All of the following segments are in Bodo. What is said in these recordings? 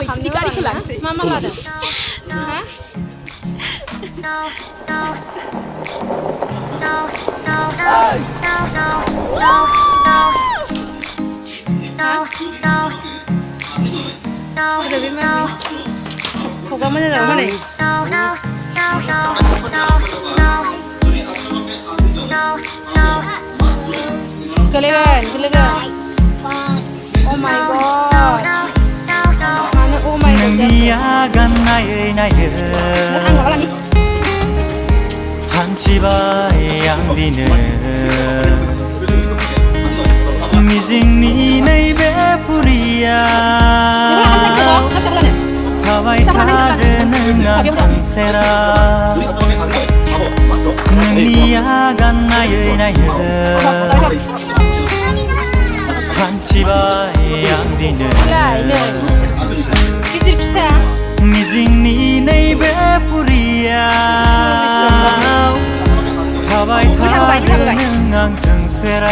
이까리 클랑스 मा मा लादों हा Udah bima Pokoknya mana dah mana Kelegan Oh my god Mana oh my god 미야간 나의 Ang apa nih 한치바의 양디는 미징니 내 베풀이야 타와이 타드는 암성세라 미야간 나의 한치바의 양디는 Kecil bisa 미징니 내 베풀이야 타와이 타드는 암성세라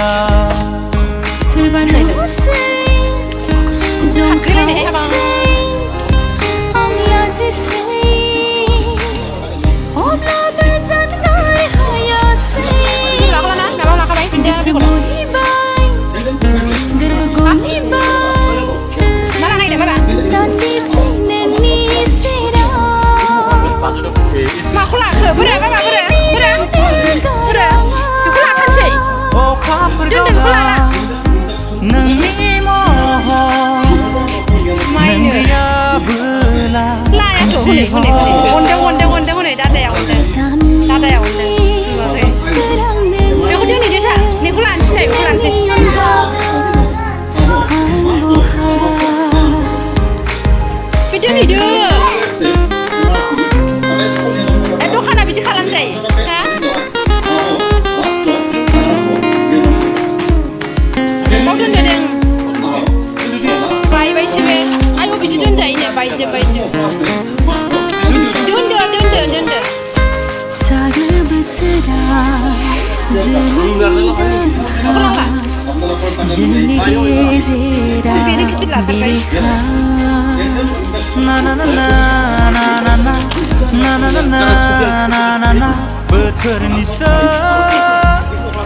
나나나나나나나나나나나나 Butterni se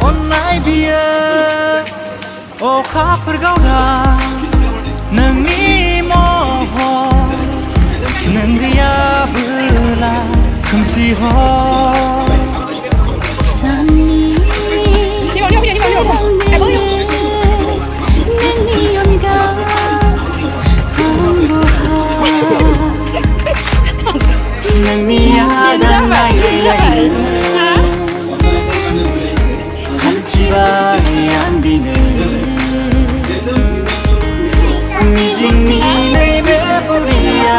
onnai biya Oka pergauda Nengni moho Nenggaya bela Kemsi ho 미야간 나의 한치바의 안디는 미징니 내 베풀이야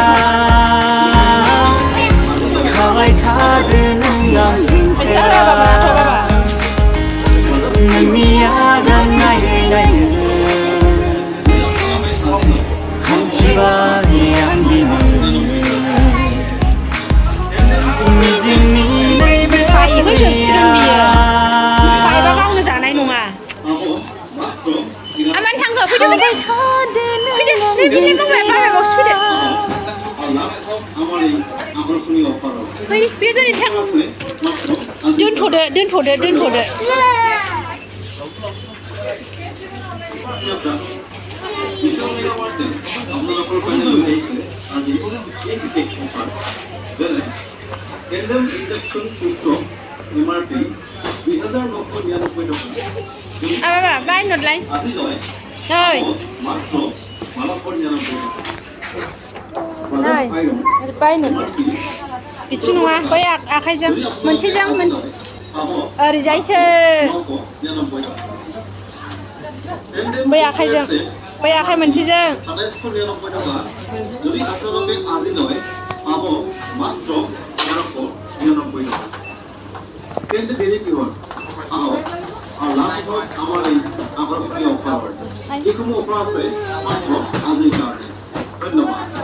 가와이 카드는 남승세라 미야간 나의 한치바의 안디는 Phải có sự sương bìa Phải báo cáo người giảng này nùng à Anh thằng hợp với đứa đi Đi đi không phải phải bọc speed Đi bây giờ đi thằng Đơn thổ đợi Random injection syndrome MRP 2099 À ba nốt lại Rồi Rồi Bay nốt Bicu nङा बै आखाइजों मोनसेजों ओरैजायसो बै आखाइ मोनसेजों যদি আপোনালোকে আজি লয় পাব মাত্ৰ 99 কিন্তু দেৰি কি হ'ল আহক আৰু লাষ্টত আমাৰ এই আগৰ প্ৰিয় অফাৰ এইসমূহ অফাৰ আছে মাত্ৰ আজিৰ কাৰণে ধন্যবাদ